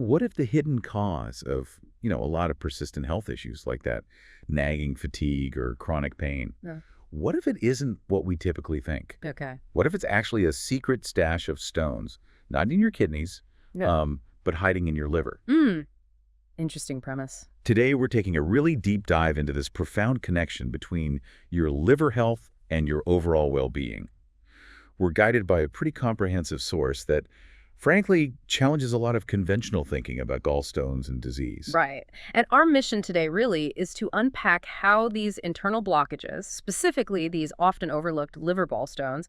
what if the hidden cause of, a lot of persistent health issues like that, nagging fatigue or chronic pain, what if it isn't what we typically think? Okay. What if it's actually a secret stash of stones, not in your kidneys, but hiding in your liver? Interesting premise. Today, we're taking a really deep dive into this profound connection between your liver health and your overall well-being. We're guided by a pretty comprehensive source that, frankly, challenges a lot of conventional thinking about gallstones and disease. Right. And our mission today really is to unpack how these internal blockages, specifically these often overlooked liver gallstones,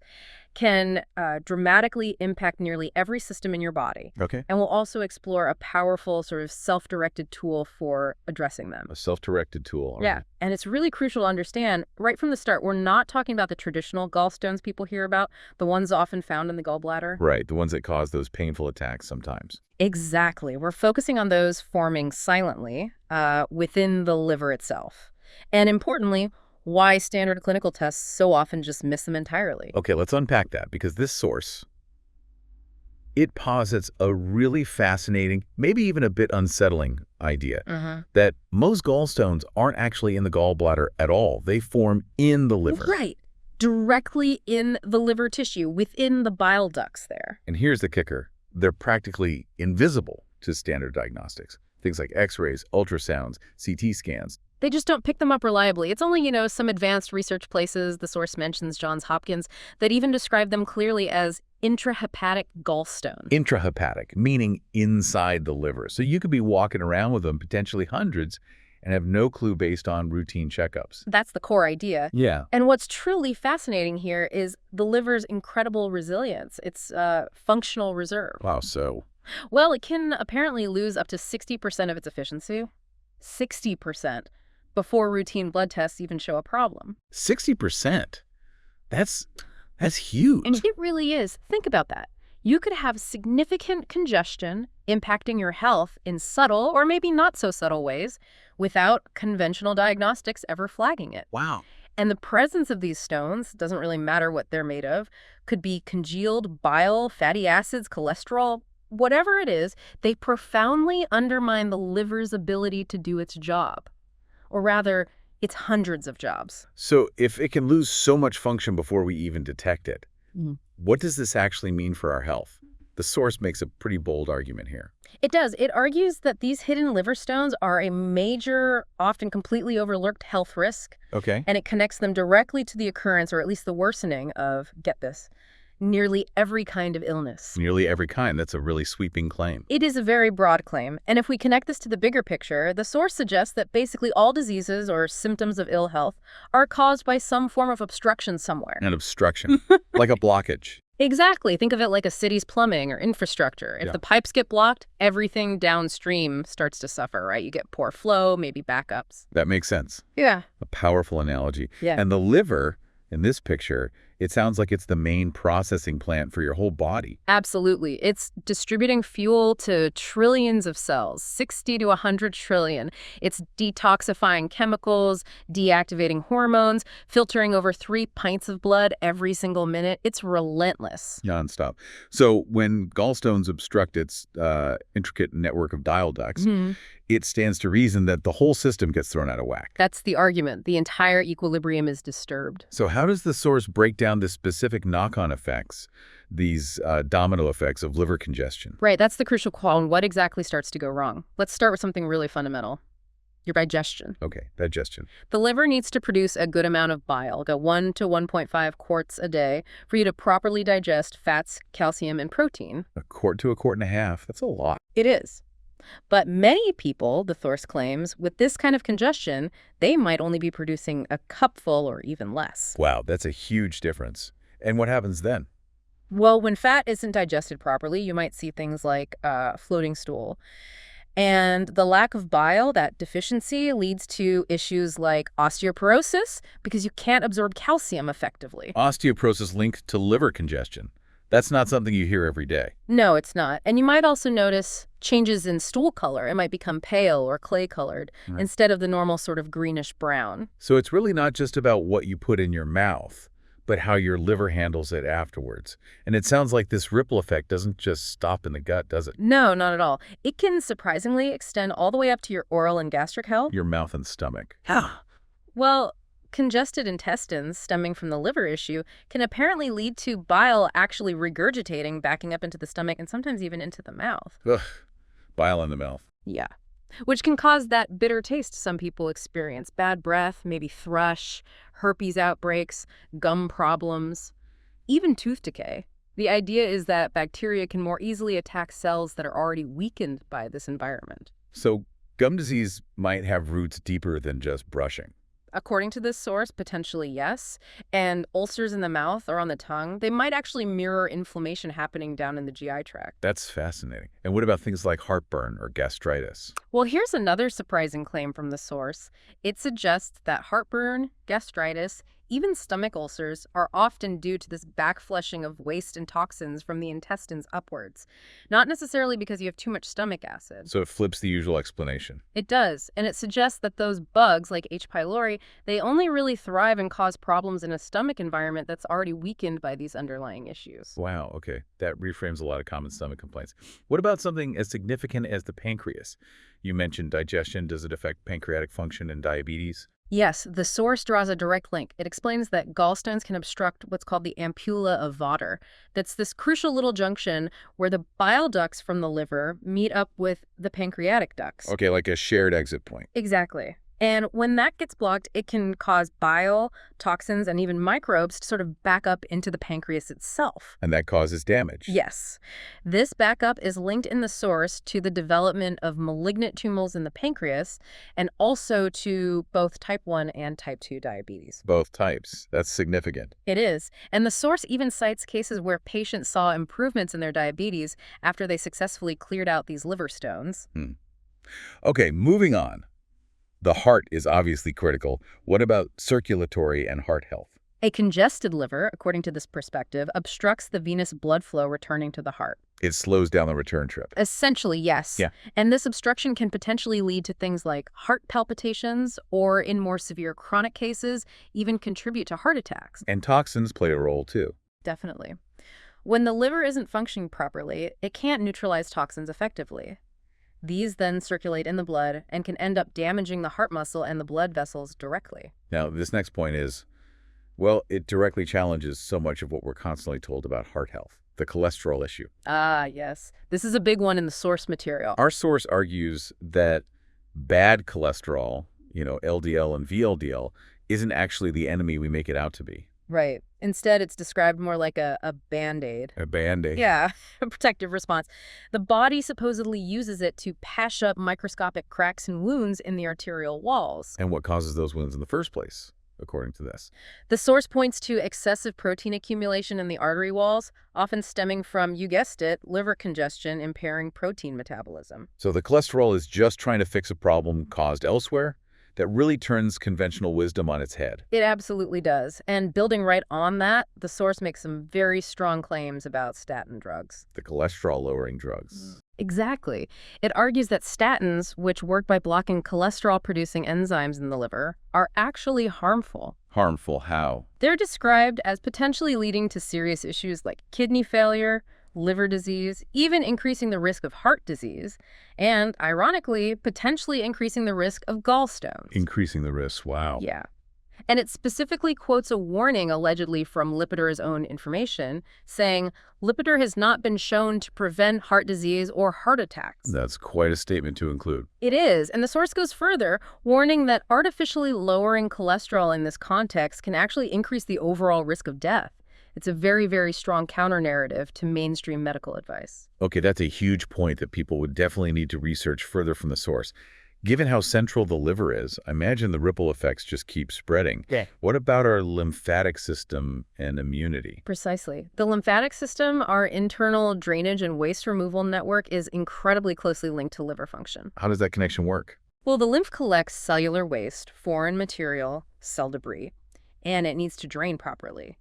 can dramatically impact nearly every system in your body. Okay. And we'll also explore a powerful sort of self-directed tool for addressing them. A self-directed tool. Yeah. And it's really crucial to understand right from the start, we're not talking about the traditional gallstones people hear about, the ones often found in the gallbladder. Right. The ones that cause those painful attacks sometimes. Exactly. We're focusing on those forming silently within the liver itself. And importantly, why standard clinical tests so often just miss them entirely. Okay, let's unpack that, because this source, it posits a really fascinating, maybe even a bit unsettling idea that most gallstones aren't actually in the gallbladder at all. They form in the liver. Right. Directly in the liver tissue, within the bile ducts there. And here's the kicker. They're practically invisible to standard diagnostics. Things like x-rays, ultrasounds, CT scans. They just don't pick them up reliably. It's only, some advanced research places, the source mentions Johns Hopkins, that even describe them clearly as intrahepatic gallstones. Intrahepatic, meaning inside the liver. So you could be walking around with them, potentially hundreds, and have no clue based on routine checkups. That's the core idea. Yeah. And what's truly fascinating here is the liver's incredible resilience. It's functional reserve. Wow, so? Well, it can apparently lose up to 60% of its efficiency. 60%. Before routine blood tests even show a problem. 60%? That's huge. And it really is. Think about that. You could have significant congestion impacting your health in subtle or maybe not so subtle ways without conventional diagnostics ever flagging it. Wow. And the presence of these stones, doesn't really matter what they're made of, could be congealed bile, fatty acids, cholesterol, whatever it is, they profoundly undermine the liver's ability to do its job. Or rather, it's hundreds of jobs. So if it can lose so much function before we even detect it, what does this actually mean for our health? The source makes a pretty bold argument here. It does. It argues that these hidden liver stones are a major, often completely overlooked health risk. Okay. And it connects them directly to the occurrence, or at least the worsening of, get this, nearly every kind of illness. Nearly every kind. That's a really sweeping claim. It is a very broad claim. And if we connect this to the bigger picture, the source suggests that basically all diseases or symptoms of ill health are caused by some form of obstruction somewhere. An obstruction, like a blockage. Exactly. Think of it like a city's plumbing or infrastructure. If the pipes get blocked, everything downstream starts to suffer, right? You get poor flow, maybe backups. That makes sense. Yeah. A powerful analogy. Yeah. And the liver, in this picture, it sounds like it's the main processing plant for your whole body. Absolutely. It's distributing fuel to trillions of cells, 60 to 100 trillion. It's detoxifying chemicals, deactivating hormones, filtering over 3 pints of blood every single minute. It's relentless. Nonstop. So when gallstones obstruct its intricate network of bile ducts, it stands to reason that the whole system gets thrown out of whack. That's the argument. The entire equilibrium is disturbed. So how does the source break down the specific knock-on effects, these domino effects of liver congestion? Right, that's the crucial call on what exactly starts to go wrong. Let's start with something really fundamental. Your digestion. Okay, digestion. The liver needs to produce a good amount of bile, like 1 to 1.5 quarts a day, for you to properly digest fats, calcium, and protein. A quart to a quart and a half. That's a lot. It is. But many people, the source claims, with this kind of congestion, they might only be producing a cupful or even less. Wow, that's a huge difference. And what happens then? Well, when fat isn't digested properly, you might see things like floating stool. And the lack of bile, that deficiency, leads to issues like osteoporosis because you can't absorb calcium effectively. Osteoporosis linked to liver congestion. That's not something you hear every day. No, it's not. And you might also notice changes in stool color. It might become pale or clay-colored instead of the normal sort of greenish-brown. So it's really not just about what you put in your mouth, but but how your liver handles it afterwards. And it sounds like this ripple effect doesn't just stop in the gut, does it? No, not at all. It can surprisingly extend all the way up to your oral and gastric health. Your mouth and stomach. Well, congested intestines stemming from the liver issue can apparently lead to bile actually regurgitating, backing up into the stomach, and sometimes even into the mouth. Ugh, bile in the mouth. Yeah. Which can cause that bitter taste some people experience. Bad breath, maybe thrush, herpes outbreaks, gum problems, even tooth decay. The idea is that bacteria can more easily attack cells that are already weakened by this environment. So gum disease might have roots deeper than just brushing. According to this source, potentially yes. And ulcers in the mouth or on the tongue, they might actually mirror inflammation happening down in the GI tract. That's fascinating. And what about things like heartburn or gastritis? Well, here's another surprising claim from the source. It suggests that heartburn, gastritis, even stomach ulcers are often due to this backflushing of waste and toxins from the intestines upwards, not necessarily because you have too much stomach acid. So it flips the usual explanation. It does, and it suggests that those bugs, like H. pylori, they only really thrive and cause problems in a stomach environment that's already weakened by these underlying issues. Wow, okay. That reframes a lot of common stomach complaints. What about something as significant as the pancreas? You mentioned digestion. Does it affect pancreatic function and diabetes? Yes, the source draws a direct link. It explains that gallstones can obstruct what's called the ampulla of Vater. That's this crucial little junction where the bile ducts from the liver meet up with the pancreatic ducts. Okay, like a shared exit point. Exactly. And when that gets blocked, it can cause bile, toxins, and even microbes to sort of back up into the pancreas itself. And that causes damage. Yes. This backup is linked in the source to the development of malignant tumors in the pancreas and also to both type 1 and type 2 diabetes. Both types. That's significant. It is. And the source even cites cases where patients saw improvements in their diabetes after they successfully cleared out these liver stones. Okay, moving on. The heart is obviously critical. What about circulatory and heart health? A congested liver, according to this perspective, obstructs the venous blood flow returning to the heart. It slows down the return trip. Essentially, yes. Yeah. And this obstruction can potentially lead to things like heart palpitations or, in more severe chronic cases, even contribute to heart attacks. And toxins play a role too. Definitely. When the liver isn't functioning properly, it can't neutralize toxins effectively. These then circulate in the blood and can end up damaging the heart muscle and the blood vessels directly. Now, this next point is, well, it directly challenges so much of what we're constantly told about heart health, the cholesterol issue. Ah, yes. This is a big one in the source material. Our source argues that bad cholesterol, LDL and VLDL, isn't actually the enemy we make it out to be. Right. Instead, it's described more like a Band-Aid. A Band-Aid. Yeah, a protective response. The body supposedly uses it to patch up microscopic cracks and wounds in the arterial walls. And what causes those wounds in the first place, according to this? The source points to excessive protein accumulation in the artery walls, often stemming from, you guessed it, liver congestion impairing protein metabolism. So the cholesterol is just trying to fix a problem caused elsewhere? That really turns conventional wisdom on its head. It absolutely does. And building right on that, the source makes some very strong claims about statin drugs. The cholesterol-lowering drugs. Exactly. It argues that statins, which work by blocking cholesterol-producing enzymes in the liver, are actually harmful. Harmful how? They're described as potentially leading to serious issues like kidney failure, liver disease, even increasing the risk of heart disease, and, ironically, potentially increasing the risk of gallstones. Increasing the risk, wow. Yeah. And it specifically quotes a warning allegedly from Lipitor's own information, saying, Lipitor has not been shown to prevent heart disease or heart attacks. That's quite a statement to include. It is, and the source goes further, warning that artificially lowering cholesterol in this context can actually increase the overall risk of death. It's a very, very strong counter-narrative to mainstream medical advice. Okay, that's a huge point that people would definitely need to research further from the source. Given how central the liver is, I imagine the ripple effects just keep spreading. Yeah. What about our lymphatic system and immunity? Precisely. The lymphatic system, our internal drainage and waste removal network, is incredibly closely linked to liver function. How does that connection work? Well, the lymph collects cellular waste, foreign material, cell debris, and it needs to drain properly.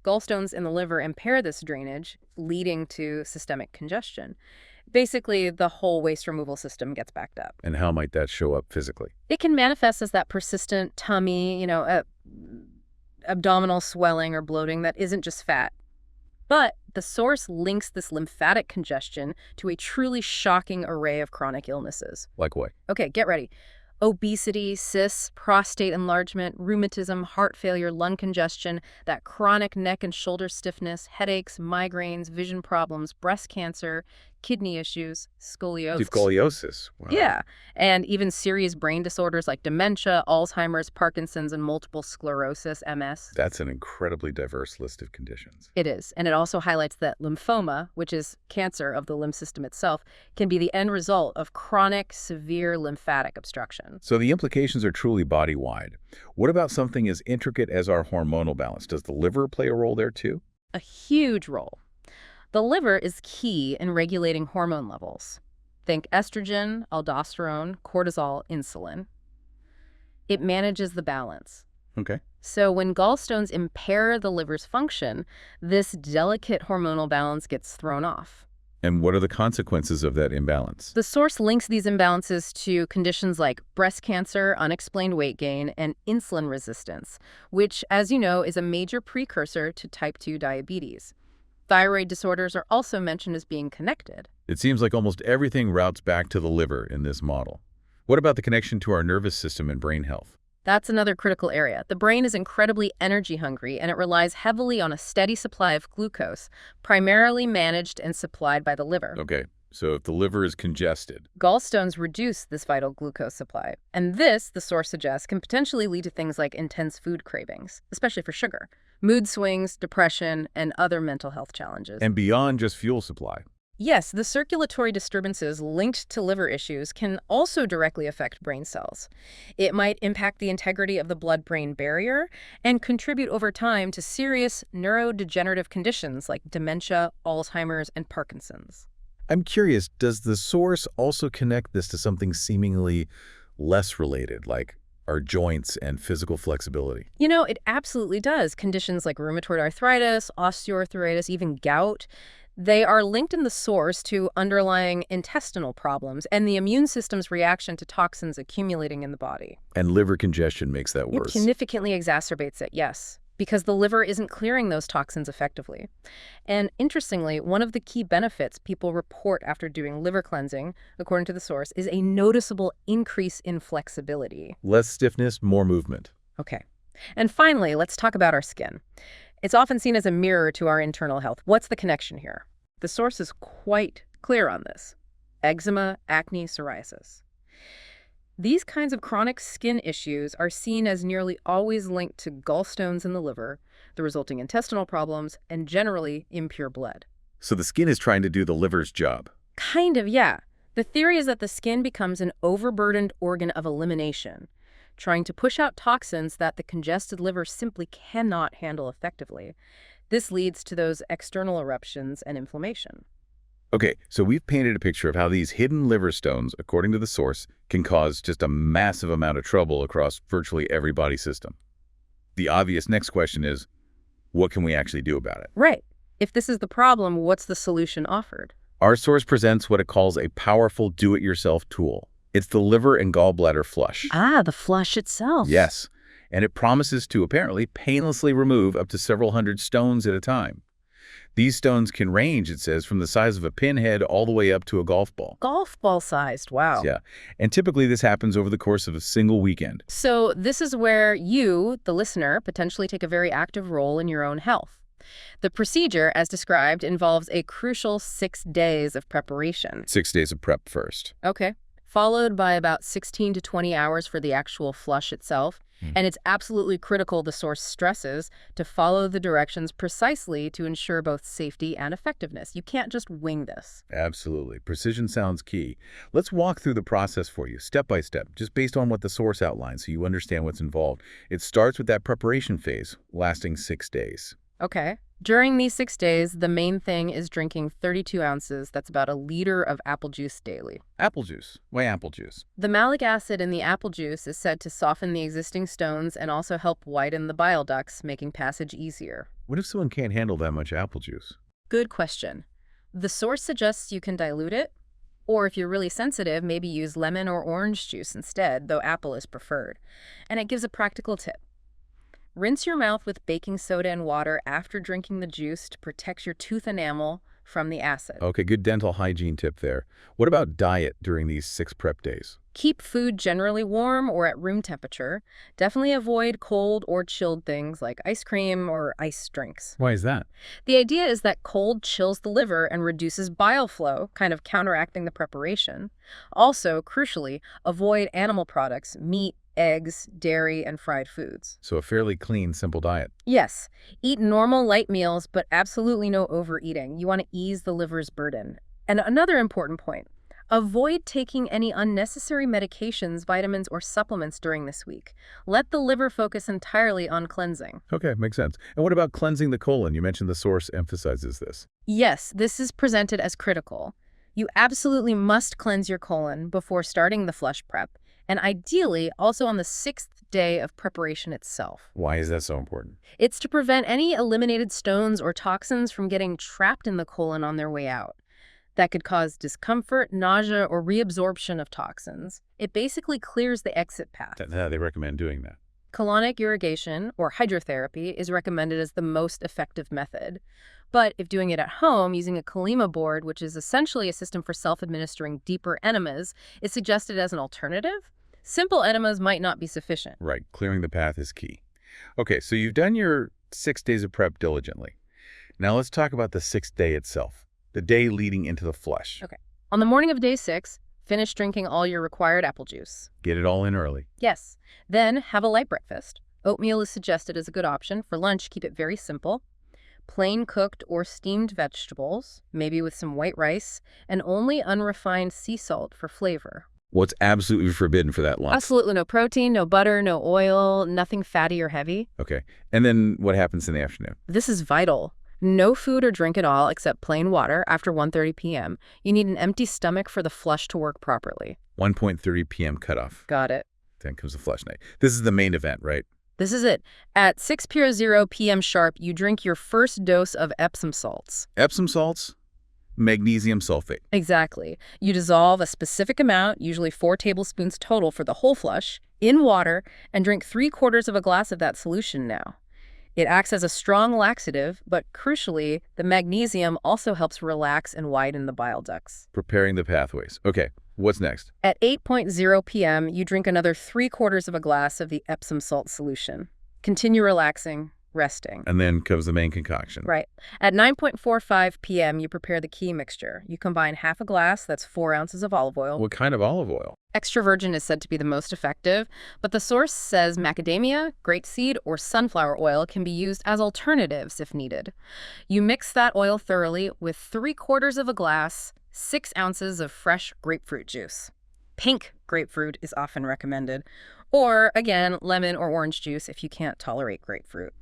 Gallstones in the liver impair this drainage, leading to systemic congestion. Basically, the whole waste removal system gets backed up. And how might that show up physically? It can manifest as that persistent tummy, abdominal swelling or bloating that isn't just fat. But the source links this lymphatic congestion to a truly shocking array of chronic illnesses. Like what? Okay, get ready. Obesity, cysts, prostate enlargement, rheumatism, heart failure, lung congestion, that chronic neck and shoulder stiffness, headaches, migraines, vision problems, breast cancer, kidney issues, scoliosis. Scoliosis. Wow. Yeah, and even serious brain disorders like dementia, Alzheimer's, Parkinson's, and multiple sclerosis, MS. That's an incredibly diverse list of conditions. It is, and it also highlights that lymphoma, which is cancer of the lymph system itself, can be the end result of chronic, severe lymphatic obstruction. So the implications are truly body-wide. What about something as intricate as our hormonal balance? Does the liver play a role there too? A huge role. The liver is key in regulating hormone levels. Think estrogen, aldosterone, cortisol, insulin. It manages the balance. Okay. So when gallstones impair the liver's function, this delicate hormonal balance gets thrown off. And what are the consequences of that imbalance? The source links these imbalances to conditions like breast cancer, unexplained weight gain, and insulin resistance, which, as you know, is a major precursor to type 2 diabetes. Thyroid disorders are also mentioned as being connected. It seems like almost everything routes back to the liver in this model. What about the connection to our nervous system and brain health? That's another critical area. The brain is incredibly energy hungry, and it relies heavily on a steady supply of glucose, primarily managed and supplied by the liver. Okay, so if the liver is congested. Gallstones reduce this vital glucose supply. And this, the source suggests, can potentially lead to things like intense food cravings, especially for sugar, mood swings, depression, and other mental health challenges. And beyond just fuel supply. Yes, the circulatory disturbances linked to liver issues can also directly affect brain cells. It might impact the integrity of the blood-brain barrier and contribute over time to serious neurodegenerative conditions like dementia, Alzheimer's, and Parkinson's. I'm curious, does the source also connect this to something seemingly less related, like our joints and physical flexibility? You know, it absolutely does. Conditions like rheumatoid arthritis, osteoarthritis, even gout, they are linked in the source to underlying intestinal problems and the immune system's reaction to toxins accumulating in the body. And liver congestion makes that It worse. significantly exacerbates it, yes, because the liver isn't clearing those toxins effectively. And interestingly, one of the key benefits people report after doing liver cleansing, according to the source, is a noticeable increase in flexibility. Less stiffness, more movement. Okay. And finally, let's talk about our skin. It's often seen as a mirror to our internal health. What's the connection here? The source is quite clear on this. Eczema, acne, psoriasis. These kinds of chronic skin issues are seen as nearly always linked to gallstones in the liver, the resulting intestinal problems, and generally impure blood. So the skin is trying to do the liver's job. Kind of, yeah. The theory is that the skin becomes an overburdened organ of elimination, trying to push out toxins that the congested liver simply cannot handle effectively. This leads to those external eruptions and inflammation. Okay, so we've painted a picture of how these hidden liver stones, according to the source, can cause just a massive amount of trouble across virtually every body system. The obvious next question is, what can we actually do about it? Right. If this is the problem, what's the solution offered? Our source presents what it calls a powerful do-it-yourself tool. It's the liver and gallbladder flush. Ah, the flush itself. Yes, and it promises to apparently painlessly remove up to several hundred stones at a time. These stones can range, it says, from the size of a pinhead all the way up to a golf ball. Golf ball sized, wow. Yeah, and typically this happens over the course of a single weekend. So this is where you, the listener, potentially take a very active role in your own health. The procedure, as described, involves a crucial 6 days of preparation. 6 days of prep first. Okay. Followed by about 16 to 20 hours for the actual flush itself. And it's absolutely critical, the source stresses, to follow the directions precisely to ensure both safety and effectiveness. You can't just wing this. Absolutely. Precision sounds key. Let's walk through the process for you, step by step, just based on what the source outlines so you understand what's involved. It starts with that preparation phase, lasting 6 days. Okay. During these 6 days, the main thing is drinking 32 ounces, that's about a liter of apple juice daily. Apple juice. Why apple juice? The malic acid in the apple juice is said to soften the existing stones and also help widen the bile ducts, making passage easier. What if someone can't handle that much apple juice? Good question. The source suggests you can dilute it, or if you're really sensitive, maybe use lemon or orange juice instead, though apple is preferred. And it gives a practical tip. Rinse your mouth with baking soda and water after drinking the juice to protect your tooth enamel from the acid. Okay, good dental hygiene tip there. What about diet during these 6 prep days? Keep food generally warm or at room temperature. Definitely avoid cold or chilled things like ice cream or iced drinks. Why is that? The idea is that cold chills the liver and reduces bile flow, kind of counteracting the preparation. Also, crucially, avoid animal products, meat, eggs, dairy, and fried foods. So a fairly clean, simple diet. Yes, eat normal light meals, but absolutely no overeating. You want to ease the liver's burden. And another important point, avoid taking any unnecessary medications, vitamins, or supplements during this week. Let the liver focus entirely on cleansing. Okay, makes sense. And what about cleansing the colon? You mentioned the source emphasizes this. Yes, this is presented as critical. You absolutely must cleanse your colon before starting the flush prep, and ideally also on the 6th day of preparation itself. Why is that so important? It's to prevent any eliminated stones or toxins from getting trapped in the colon on their way out. That could cause discomfort, nausea, or reabsorption of toxins. It basically clears the exit path. They recommend doing that. Colonic irrigation, or hydrotherapy, is recommended as the most effective method. But if doing it at home using a Kalima board, which is essentially a system for self-administering deeper enemas, is suggested as an alternative. Simple enemas might not be sufficient. Right, clearing the path is key. Okay, so you've done your 6 days of prep diligently. Now let's talk about the 6th day itself, the day leading into the flush. Okay. On the morning of day 6, finish drinking all your required apple juice. Get it all in early. Yes. Then have a light breakfast. Oatmeal is suggested as a good option. For lunch, keep it very simple. Plain cooked or steamed vegetables, maybe with some white rice, and only unrefined sea salt for flavor. What's absolutely forbidden for that lunch? Absolutely no protein, no butter, no oil, nothing fatty or heavy. Okay. And then what happens in the afternoon? This is vital. No food or drink at all except plain water after 1:30 p.m. You need an empty stomach for the flush to work properly. 1:30 p.m. cutoff. Got it. Then comes the flush night. This is the main event, right? This is it. At 6:00 p.m. sharp, you drink your first dose of Epsom salts. Epsom salts, magnesium sulfate. Exactly. You dissolve a specific amount, usually 4 tablespoons total for the whole flush, in water, and drink 3/4 of a glass of that solution now. It acts as a strong laxative, but crucially, the magnesium also helps relax and widen the bile ducts. Preparing the pathways. Okay, what's next? At 8:00 p.m., you drink another 3/4 of a glass of the Epsom salt solution. Continue relaxing, resting. And then comes the main concoction. Right. At 9:45 p.m., you prepare the key mixture. You combine half a glass, that's 4 ounces of olive oil. What kind of olive oil? Extra virgin is said to be the most effective, but the source says macadamia, grapeseed, or sunflower oil can be used as alternatives if needed. You mix that oil thoroughly with 3/4 of a glass, 6 ounces of fresh grapefruit juice. Pink grapefruit is often recommended, or, again, lemon or orange juice if you can't tolerate grapefruit.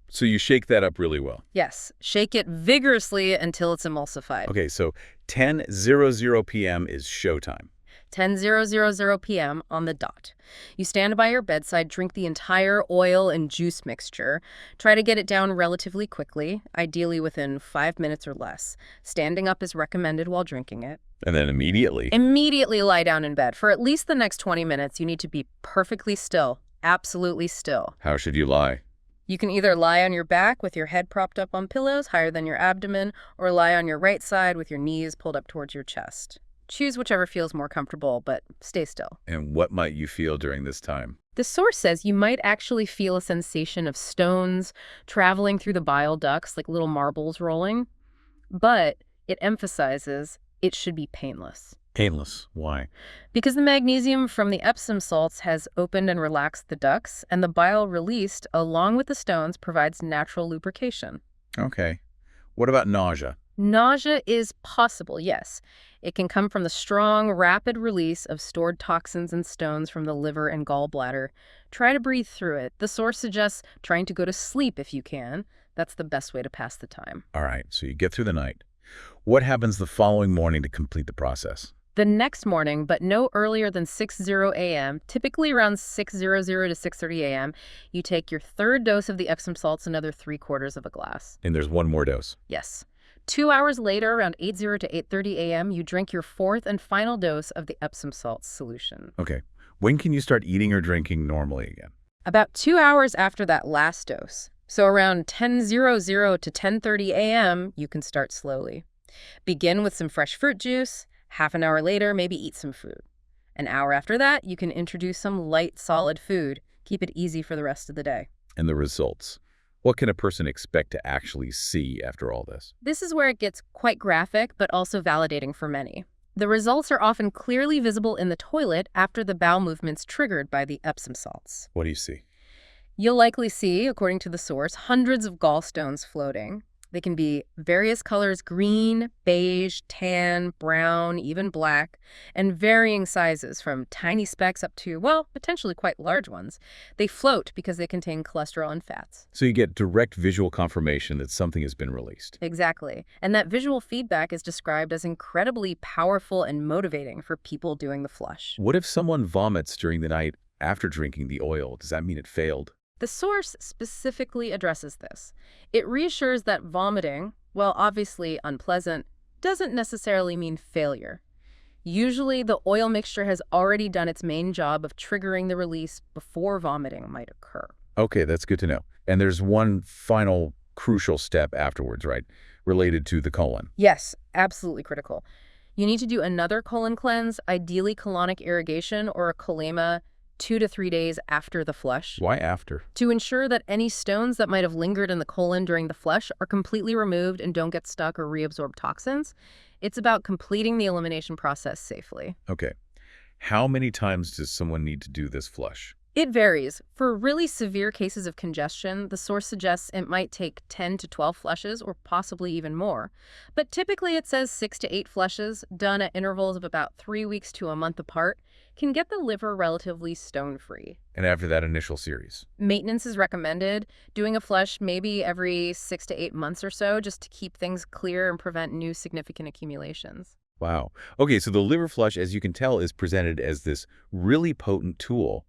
So you shake that up really well. Yes, shake it vigorously until it's emulsified. Okay, so 10:00 p.m. is showtime. 10:00 p.m. on the dot. You stand by your bedside, drink the entire oil and juice mixture. Try to get it down relatively quickly, ideally within 5 minutes or less. Standing up is recommended while drinking it. And then immediately. Immediately lie down in bed. For at least the next 20 minutes, you need to be perfectly still, absolutely still. How should you lie? You can either lie on your back with your head propped up on pillows higher than your abdomen, or lie on your right side with your knees pulled up towards your chest. Choose whichever feels more comfortable, but stay still. And what might you feel during this time? The source says you might actually feel a sensation of stones traveling through the bile ducts, like little marbles rolling. But it emphasizes it should be painless. Painless. Why? Because the magnesium from the Epsom salts has opened and relaxed the ducts, and the bile released, along with the stones, provides natural lubrication. Okay. What about nausea? Nausea is possible, yes. It can come from the strong, rapid release of stored toxins and stones from the liver and gallbladder. Try to breathe through it. The source suggests trying to go to sleep if you can. That's the best way to pass the time. All right, so you get through the night. What happens the following morning to complete the process? The next morning, but no earlier than 6:00 a.m., typically around 6:00 to 6:30 a.m., you take your 3rd dose of the Epsom salts, another 3/4 of a glass. And there's one more dose. Yes. 2 hours later, around 8:00 to 8:30 a.m., you drink your 4th and final dose of the Epsom salts solution. Okay. When can you start eating or drinking normally again? About 2 hours after that last dose. So around 10:00 to 10:30 a.m., you can start slowly. Begin with some fresh fruit juice. Half an hour later, maybe eat some food. An hour after that, you can introduce some light, solid food. Keep it easy for the rest of the day. And the results. What can a person expect to actually see after all this? This is where it gets quite graphic, but also validating for many. The results are often clearly visible in the toilet after the bowel movements triggered by the Epsom salts. What do you see? You'll likely see, according to the source, hundreds of gallstones floating. They can be various colors: green, beige, tan, brown, even black, and varying sizes from tiny specks up to, well, potentially quite large ones. They float because they contain cholesterol and fats. So you get direct visual confirmation that something has been released. Exactly. And that visual feedback is described as incredibly powerful and motivating for people doing the flush. What if someone vomits during the night after drinking the oil? Does that mean it failed? The source specifically addresses this. It reassures that vomiting, while obviously unpleasant, doesn't necessarily mean failure. Usually, the oil mixture has already done its main job of triggering the release before vomiting might occur. Okay, that's good to know. And there's one final crucial step afterwards, right? Related to the colon. Yes, absolutely critical. You need to do another colon cleanse, ideally colonic irrigation or a colema, 2 to 3 days after the flush, Why after? to ensure that any stones that might have lingered in the colon during the flush are completely removed and don't get stuck or reabsorb toxins. It's about completing the elimination process safely. Okay. How many times does someone need to do this flush? It varies. For really severe cases of congestion, the source suggests it might take 10 to 12 flushes or possibly even more. But typically it says 6 to 8 flushes, done at intervals of about 3 weeks to a month apart, can get the liver relatively stone-free. And after that initial series? Maintenance is recommended, doing a flush maybe every 6 to 8 months or so, just to keep things clear and prevent new significant accumulations. Wow. Okay, so the liver flush, as you can tell, is presented as this really potent tool.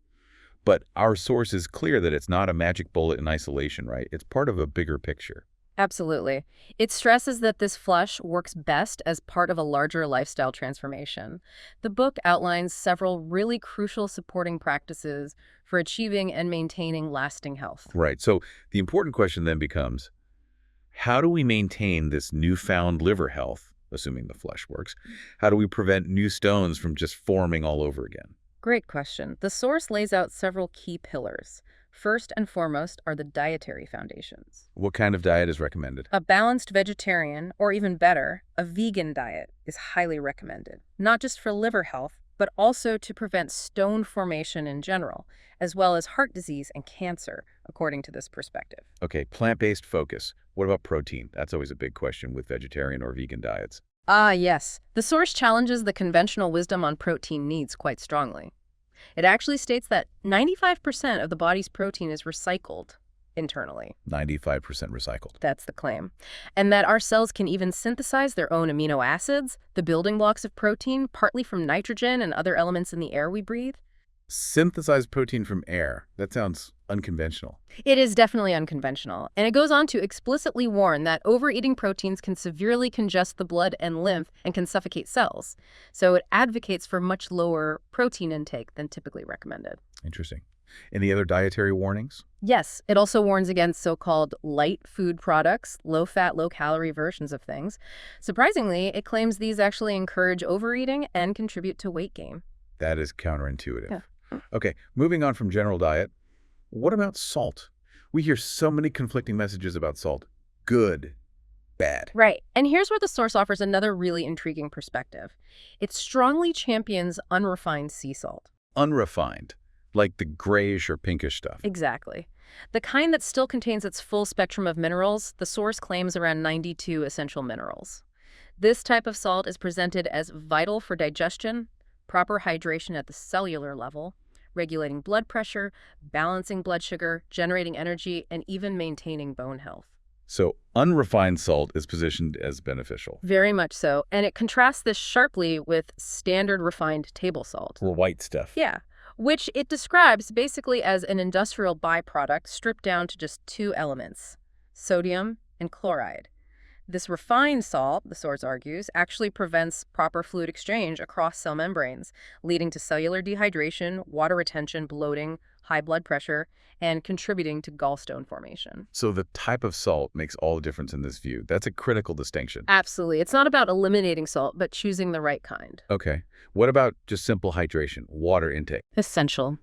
But our source is clear that it's not a magic bullet in isolation, right? It's part of a bigger picture. Absolutely. It stresses that this flush works best as part of a larger lifestyle transformation. The book outlines several really crucial supporting practices for achieving and maintaining lasting health. Right. So the important question then becomes, how do we maintain this newfound liver health, assuming the flush works? How do we prevent new stones from just forming all over again? Great question. The source lays out several key pillars. First and foremost are the dietary foundations. What kind of diet is recommended? A balanced vegetarian, or even better, a vegan diet is highly recommended, not just for liver health, but also to prevent stone formation in general, as well as heart disease and cancer, according to this perspective. Okay, plant-based focus. What about protein? That's always a big question with vegetarian or vegan diets. Ah, yes. The source challenges the conventional wisdom on protein needs quite strongly. It actually states that 95% of the body's protein is recycled internally. 95% recycled. That's the claim. And that our cells can even synthesize their own amino acids, the building blocks of protein, partly from nitrogen and other elements in the air we breathe. Synthesized protein from air. That sounds unconventional. It is definitely unconventional, and it goes on to explicitly warn that overeating proteins can severely congest the blood and lymph and can suffocate cells. So it advocates for much lower protein intake than typically recommended. Interesting. Any other dietary warnings? Yes, it also warns against so-called light food products, low-fat, low-calorie versions of things. Surprisingly, it claims these actually encourage overeating and contribute to weight gain. That is counterintuitive. Yeah. Okay, moving on from general diet, what about salt? We hear so many conflicting messages about salt. Good, bad. Right. And here's where the source offers another really intriguing perspective. It strongly champions unrefined sea salt. Unrefined, like the grayish or pinkish stuff. Exactly. The kind that still contains its full spectrum of minerals, the source claims around 92 essential minerals. This type of salt is presented as vital for digestion, proper hydration at the cellular level, regulating blood pressure, balancing blood sugar, generating energy, and even maintaining bone health. So unrefined salt is positioned as beneficial. Very much so, and it contrasts this sharply with standard refined table salt. Or white stuff. Yeah, which it describes basically as an industrial byproduct stripped down to just 2 elements, sodium and chloride. This refined salt, the source argues, actually prevents proper fluid exchange across cell membranes, leading to cellular dehydration, water retention, bloating, high blood pressure, and contributing to gallstone formation. So the type of salt makes all the difference in this view. That's a critical distinction. Absolutely. It's not about eliminating salt, but choosing the right kind. Okay. What about just simple hydration, water intake? Essential.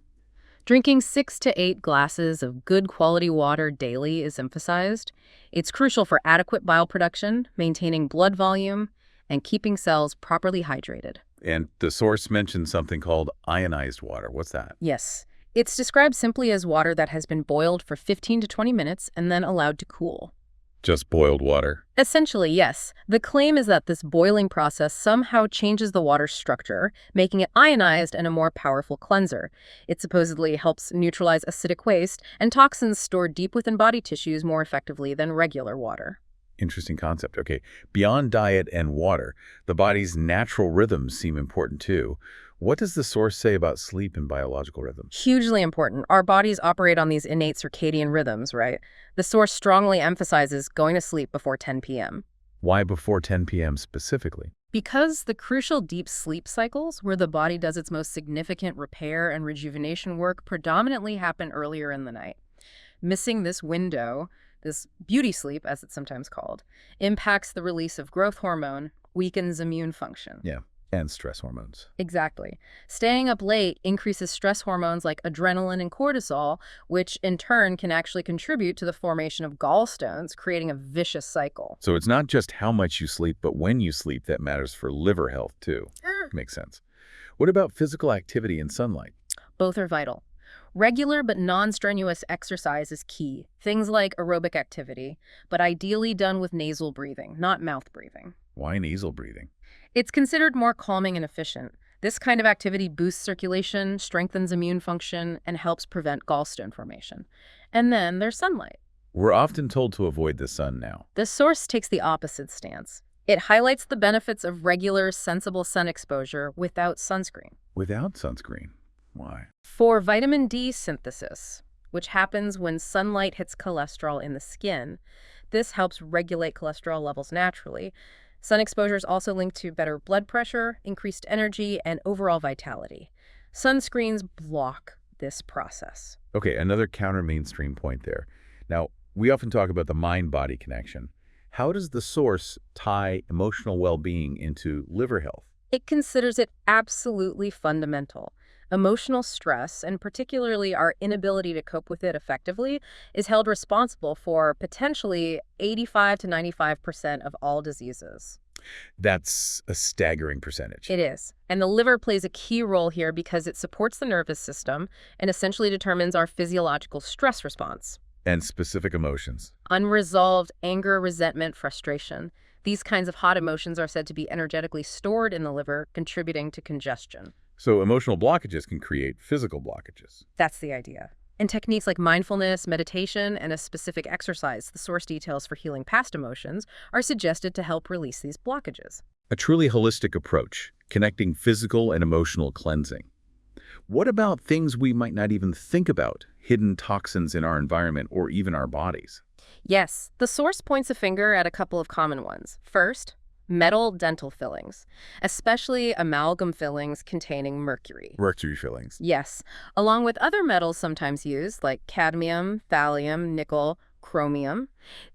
Drinking 6 to 8 glasses of good quality water daily is emphasized. It's crucial for adequate bile production, maintaining blood volume, and keeping cells properly hydrated. And the source mentioned something called ionized water. What's that? Yes. It's described simply as water that has been boiled for 15 to 20 minutes and then allowed to cool. Just boiled water. Essentially, yes. The claim is that this boiling process somehow changes the water's structure, making it ionized and a more powerful cleanser. It supposedly helps neutralize acidic waste and toxins stored deep within body tissues more effectively than regular water. Interesting concept. Okay. Beyond diet and water, the body's natural rhythms seem important too. What does the source say about sleep and biological rhythms? Hugely important. Our bodies operate on these innate circadian rhythms, right? The source strongly emphasizes going to sleep before 10 p.m. Why before 10 p.m. specifically? Because the crucial deep sleep cycles, where the body does its most significant repair and rejuvenation work, predominantly happen earlier in the night. Missing this window, this beauty sleep, as it's sometimes called, impacts the release of growth hormone, weakens immune function. Yeah. And stress hormones. Exactly. Staying up late increases stress hormones like adrenaline and cortisol, which in turn can actually contribute to the formation of gallstones, creating a vicious cycle. So it's not just how much you sleep, but when you sleep that matters for liver health too. Makes sense. What about physical activity and sunlight? Both are vital. Regular but non-strenuous exercise is key. Things like aerobic activity, but ideally done with nasal breathing, not mouth breathing. Why nasal breathing? It's considered more calming and efficient. This kind of activity boosts circulation, strengthens immune function, and helps prevent gallstone formation. And then there's sunlight. We're often told to avoid the sun now. The source takes the opposite stance. It highlights the benefits of regular, sensible sun exposure without sunscreen. Without sunscreen? Why? For vitamin D synthesis, which happens when sunlight hits cholesterol in the skin, this helps regulate cholesterol levels naturally. Sun exposure is also linked to better blood pressure, increased energy, and overall vitality. Sunscreens block this process. Okay, another counter-mainstream point there. Now, we often talk about the mind-body connection. How does the source tie emotional well-being into liver health? It considers it absolutely fundamental. Emotional stress, and particularly our inability to cope with it effectively, is held responsible for potentially 85 to 95% of all diseases. That's a staggering percentage. It is. And the liver plays a key role here because it supports the nervous system and essentially determines our physiological stress response. And specific emotions. Unresolved anger, resentment, frustration. These kinds of hot emotions are said to be energetically stored in the liver, contributing to congestion. So emotional blockages can create physical blockages. That's the idea. And techniques like mindfulness, meditation, and a specific exercise, the source details for healing past emotions, are suggested to help release these blockages. A truly holistic approach, connecting physical and emotional cleansing. What about things we might not even think about, hidden toxins in our environment or even our bodies? Yes, the source points a finger at a couple of common ones. First, metal dental fillings, especially amalgam fillings containing mercury. Mercury fillings. Yes, along with other metals sometimes used like cadmium, thallium, nickel, chromium.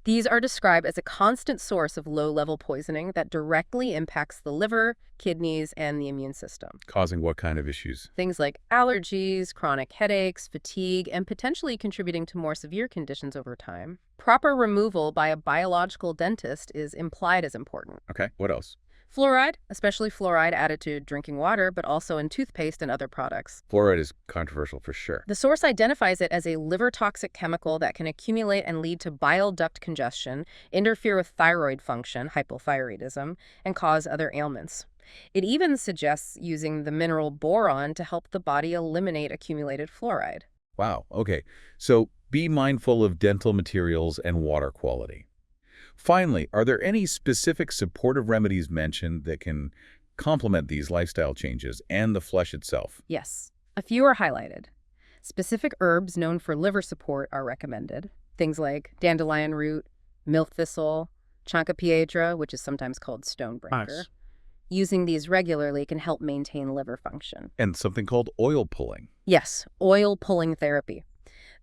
These are described as a constant source of low-level poisoning that directly impacts the liver, kidneys, and the immune system. Causing what kind of issues? Things like allergies, chronic headaches, fatigue, and potentially contributing to more severe conditions over time. Proper removal by a biological dentist is implied as important. Okay, what else? Fluoride, especially fluoride added to drinking water, but also in toothpaste and other products. Fluoride is controversial for sure. The source identifies it as a liver-toxic chemical that can accumulate and lead to bile duct congestion, interfere with thyroid function, hypothyroidism, and cause other ailments. It even suggests using the mineral boron to help the body eliminate accumulated fluoride. Wow, okay. So be mindful of dental materials and water quality. Finally, are there any specific supportive remedies mentioned that can complement these lifestyle changes and the flesh itself? Yes, a few are highlighted. Specific herbs known for liver support are recommended. Things like dandelion root, milk thistle, chanca piedra, which is sometimes called stonebreaker. Nice. Using these regularly can help maintain liver function. And something called oil pulling. Yes, oil pulling therapy.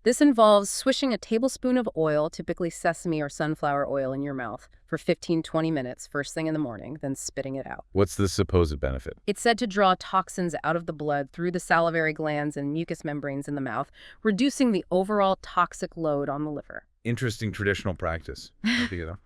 This involves swishing a tablespoon of oil, typically sesame or sunflower oil, in your mouth for 15-20 minutes first thing in the morning, then spitting it out. What's the supposed benefit? It's said to draw toxins out of the blood through the salivary glands and mucous membranes in the mouth, reducing the overall toxic load on the liver. Interesting traditional practice.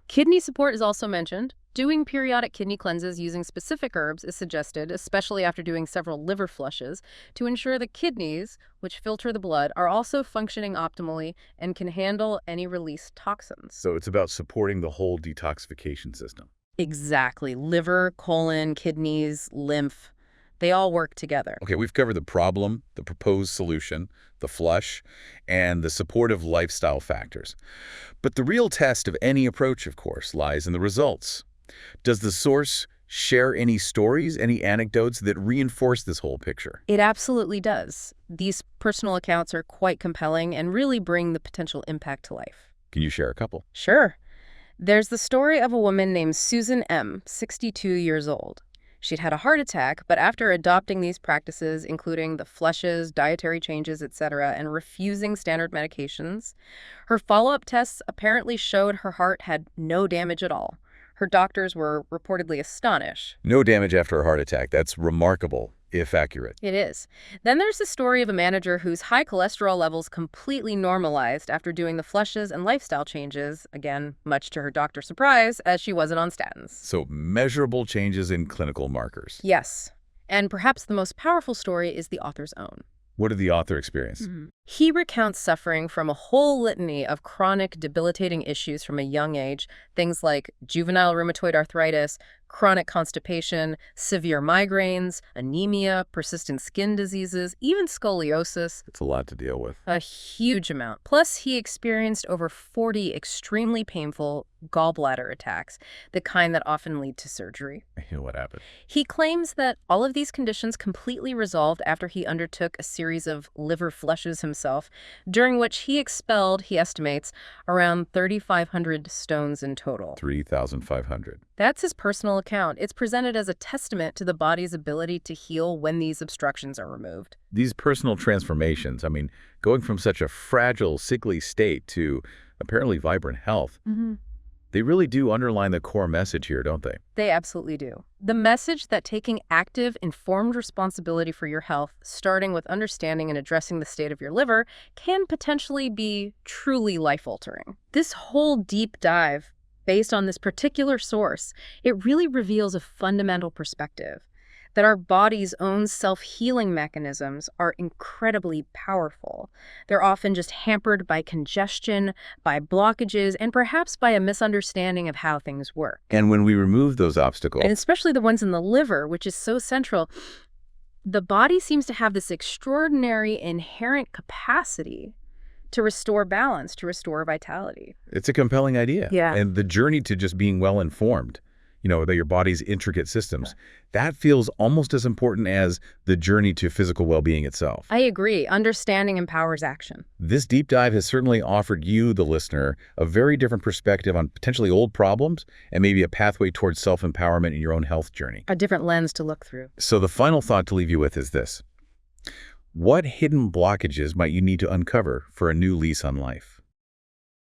Kidney support is also mentioned. Doing periodic kidney cleanses using specific herbs is suggested, especially after doing several liver flushes, to ensure the kidneys, which filter the blood, are also functioning optimally and can handle any released toxins. So it's about supporting the whole detoxification system. Exactly. Liver, colon, kidneys, lymph. They all work together. Okay, we've covered the problem, the proposed solution, the flush, and the supportive lifestyle factors. But the real test of any approach, of course, lies in the results. Does the source share any stories, any anecdotes that reinforce this whole picture? It absolutely does. These personal accounts are quite compelling and really bring the potential impact to life. Can you share a couple? Sure. There's the story of a woman named Susan M., 62 years old. She'd had a heart attack, but after adopting these practices, including the flushes, dietary changes, etc., and refusing standard medications, her follow-up tests apparently showed her heart had no damage at all. Her doctors were reportedly astonished. No damage after a heart attack. That's remarkable, if accurate. It is. Then there's the story of a manager whose high cholesterol levels completely normalized after doing the flushes and lifestyle changes, again, much to her doctor's surprise, as she wasn't on statins. So measurable changes in clinical markers. Yes. And perhaps the most powerful story is the author's own. What did the author experience? He recounts suffering from a whole litany of chronic, debilitating issues from a young age, things like juvenile rheumatoid arthritis, chronic constipation, severe migraines, anemia, persistent skin diseases, even scoliosis. It's a lot to deal with. A huge amount. Plus, he experienced over 40 extremely painful gallbladder attacks, the kind that often lead to surgery. What happened? He claims that all of these conditions completely resolved after he undertook a series of liver flushes himself, during which he expelled, he estimates, around 3,500 stones in total. 3,500. That's his personal account. It's presented as a testament to the body's ability to heal when these obstructions are removed. These personal transformations, going from such a fragile, sickly state to apparently vibrant health, they really do underline the core message here, don't they? They absolutely do. The message that taking active, informed responsibility for your health, starting with understanding and addressing the state of your liver, can potentially be truly life-altering. This whole deep dive, based on this particular source, it really reveals a fundamental perspective that our body's own self-healing mechanisms are incredibly powerful. They're often just hampered by congestion, by blockages, and perhaps by a misunderstanding of how things work. And when we remove those obstacles, And especially the ones in the liver, which is so central, the body seems to have this extraordinary inherent capacity to restore balance, to restore vitality. it's a compelling idea. Yeah. And the journey to just being well-informed, that your body's intricate systems, that feels almost as important as the journey to physical well-being itself. I agree. Understanding empowers action. This deep dive has certainly offered you, the listener, a very different perspective on potentially old problems and maybe a pathway towards self-empowerment in your own health journey. A different lens to look through. So the final thought to leave you with is this. What hidden blockages might you need to uncover for a new lease on life?